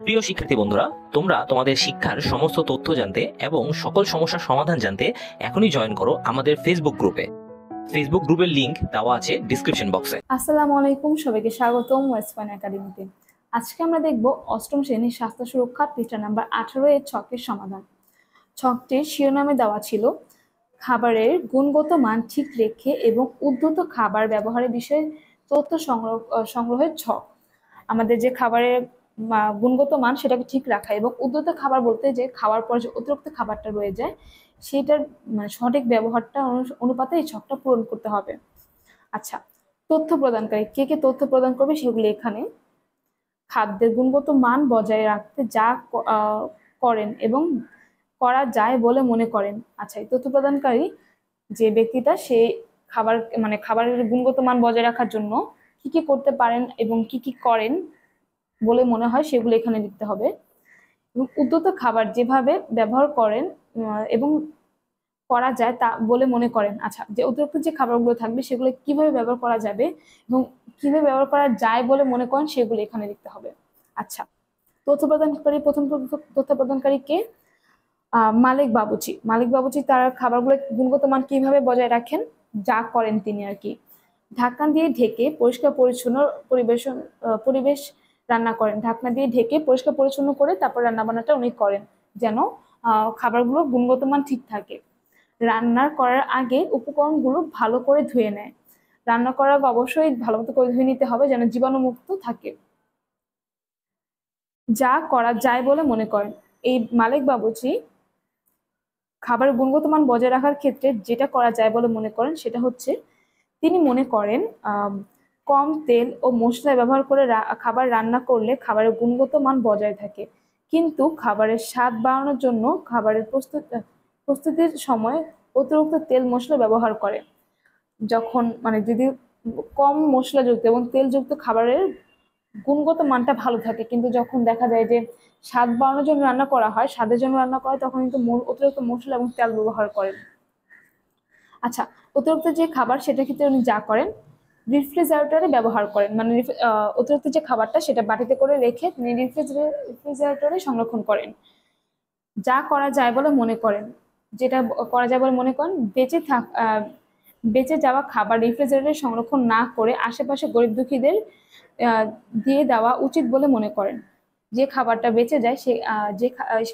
প্রিয় শিক্ষার্থী বন্ধুরা, তোমরা তোমাদের শিক্ষার সমস্ত তথ্য জানতে এবং সকল সমস্যার সমাধান জানতে এখনই জয়েন করো আমাদের ফেসবুক গ্রুপে। ফেসবুক গ্রুপের লিংক দেওয়া আছে ডিসক্রিপশন বক্সে। আসসালামু আলাইকুম, সবাইকে স্বাগতম ওয়েস্টপয়েন্ট একাডেমিতে। আজকে আমরা দেখব অষ্টম শ্রেণীর স্বাস্থ্য সুরক্ষা পৃষ্ঠা নাম্বার 18 এর ছকের সমাধান। ছকটির শিরোনামে দেওয়া ছিল খাবারের গুণগত মান ঠিক রেখে এবং উদ্ভূত খাবার ব্যবহারের বিষয়ে তথ্য সংগ্রহের ছক। আমাদের যে খাবারের গুণগত মান সেটাকে ঠিক রাখা এবং উদ্ভূত খাবার বলতে যে খাওয়ার পর যে অতিরিক্ত খাবারটা রয়ে যায় সেটার সঠিক ব্যবহারটা অনুপাতে এই ছকটা পূরণ করতে হবে। আচ্ছা, তথ্য প্রদানকারী কে কে তথ্য প্রদান করবে সেগুলি এখানে। খাদ্যের গুণগত মান বজায় রাখতে যা করেন এবং করা যায় বলে মনে করেন। আচ্ছা, এই তথ্য প্রদানকারী যে ব্যক্তিটা সে খাবারের গুণগত মান বজায় রাখার জন্য কি কি করতে পারেন এবং কি কি করেন বলে মনে হয় সেগুলো এখানে লিখতে হবে। এবং উদ্ভূত খাবার যেভাবে ব্যবহার করেন এবং করা যায় তা বলে মনে করেন। আচ্ছা, যে অতিরিক্ত যে খাবারগুলো থাকবে সেগুলো কিভাবে ব্যবহার করা যাবে এবং কিভাবে ব্যবহার করা যায় বলে মনে করেন সেগুলো এখানে লিখতে হবে। আচ্ছা, প্রথম তথ্য প্রদানকারী কে? মালিক বাবুচি। মালিক বাবুচি তার খাবারগুলো গুণগত মান কিভাবে বজায় রাখেন, যা করেন তিনি আর কি। ঢাকনা দিয়ে ঢেকে পরিষ্কার পরিচ্ছন্ন পরিবেশ রান্না করেন। ঢাকনা দিয়ে ঢেকে পরিষ্কার পরিচ্ছন্ন করে তারপর রান্না বান্নাটা উনি করেন যেন খাবারগুলো গুণগত মান ঠিক থাকে। রান্না করার আগে উপকরণগুলো ভালো করে ধুয়ে নেয়। রান্না করার আগে অবশ্যই ভালো মতো করে ধুয়ে নিতে হবে যেন জীবাণুমুক্ত থাকে। যা করা যায় বলে মনে করেন। এই মালিক বাবুর্চি খাবারের গুণগত মান বজায় রাখার ক্ষেত্রে যেটা করা যায় বলে মনে করেন সেটা হচ্ছে তিনি মনে করেন কম তেল ও মশলা ব্যবহার করে খাবার রান্না করলে খাবারের গুণগত মান বজায় থাকে, কিন্তু খাবারের স্বাদ বাড়ানোর জন্য খাবারের প্রস্তুতির সময় অতিরিক্ত তেল মশলা ব্যবহার করে। যখন যদি কম মশলাযুক্ত এবং তেলযুক্ত খাবারের গুণগত মানটা ভালো থাকে, কিন্তু যখন দেখা যায় যে স্বাদ বাড়ানোর জন্য রান্না করা হয়, স্বাদের জন্য রান্না করা হয়, তখন কিন্তু অতিরিক্ত মশলা এবং তেল ব্যবহার করেন। আচ্ছা, অতিরিক্ত যে খাবার সেটার ক্ষেত্রে উনি যা করেন রেফ্রিজারেটরে ব্যবহার করেন, অতিরিক্ত যে খাবারটা সেটা বাটিতে করে রেখে তিনি রেফ্রিজারেটরে সংরক্ষণ করেন। যা করা যায় বলে মনে করেন, যেটা করা যায় বলে মনে করেন, বেঁচে যাওয়া খাবার রেফ্রিজারেটরে সংরক্ষণ না করে আশেপাশে গরিব দুঃখীদের দিয়ে দেওয়া উচিত বলে মনে করেন। যে খাবারটা বেঁচে যায় যে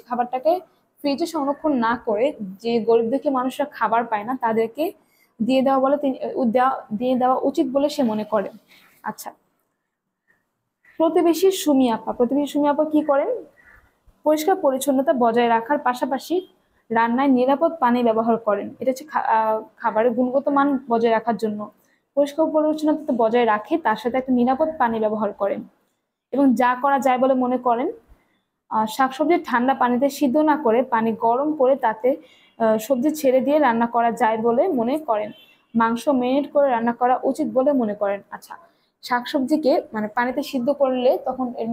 খাবারটাকে ফ্রিজে সংরক্ষণ না করে যে গরিব দুঃখী মানুষরা খাবার পায় না তাদেরকে দিয়ে দেওয়া উচিত বলে সে মনে করেন। আচ্ছা, প্রতিবেশী সুমি আপা কি করেন? পরিষ্কার পরিচ্ছন্নতা বজায় রাখার পাশাপাশি রান্নায় নিরাপদ পানি ব্যবহার করেন। এটা হচ্ছে খাবারের গুণগত মান বজায় রাখার জন্য পরিষ্কার পরিচ্ছন্নতা বজায় রাখে, তার সাথে একটা নিরাপদ পানি ব্যবহার করেন। এবং যা করা যায় বলে মনে করেন, শাকসবজি ঠান্ডা পানিতে সিদ্ধ না করে পানি গরম করে তাতে সবজি ছেড়ে দিয়ে রান্না করা যায় বলে মনে করেন। মাংস মেরিনেট করে রান্না করা উচিত বলে মনে করেন। আচ্ছা, শাকসবজিকে পানিতে সিদ্ধ করলে তখন এর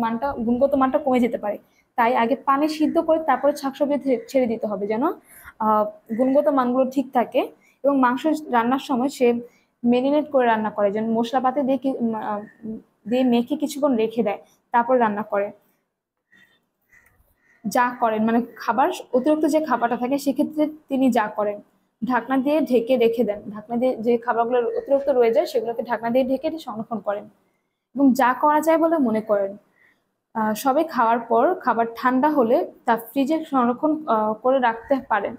গুণগত মানটা কমে যেতে পারে, তাই আগে পানি সিদ্ধ করে তারপরে শাকসবজি ছেড়ে দিতে হবে যেন গুণগত মানগুলো ঠিক থাকে। এবং মাংস রান্নার সময় সে মেরিনেট করে রান্না করে, যেন মশলাপাতি দিয়ে মেখে কিছুক্ষণ রেখে দেয়, তারপর রান্না করে। যা করেন খাবার অতিরিক্ত যে খাবারটা থাকে সেক্ষেত্রে তিনি যা করেন, ঢাকনা দিয়ে ঢেকে রেখে দেন। ঢাকনা দিয়ে যে খাবারগুলো অতিরিক্ত রয়ে যায় সেগুলোকে ঢাকনা দিয়ে ঢেকে সংরক্ষণ করেন। এবং যা করা যায় বলে মনে করেন, সবে খাওয়ার পর খাবার ঠান্ডা হলে তা ফ্রিজে সংরক্ষণ করে রাখতে পারেন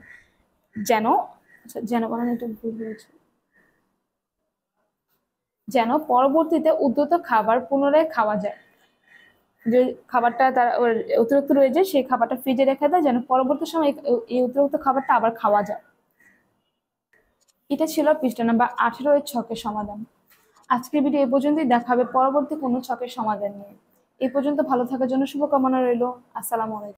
যেন পরবর্তীতে উদ্ভূত খাবার পুনরায় খাওয়া যায়। যে খাবারটা তার অতিরিক্ত রয়ে যায় সেই খাবারটা ফ্রিজে রেখে দেয় যেন পরবর্তী সময় এই অতিরিক্ত খাবারটা আবার খাওয়া যায়। এটা ছিল পৃষ্ঠা নাম্বার 18 এর ছকের সমাধান। আজকের ভিডিও এ পর্যন্তই, দেখা হবে পরবর্তী কোনো ছকের সমাধান নিয়ে। এই পর্যন্ত ভালো থাকার জন্য শুভকামনা রইল। আসসালামু আলাইকুম।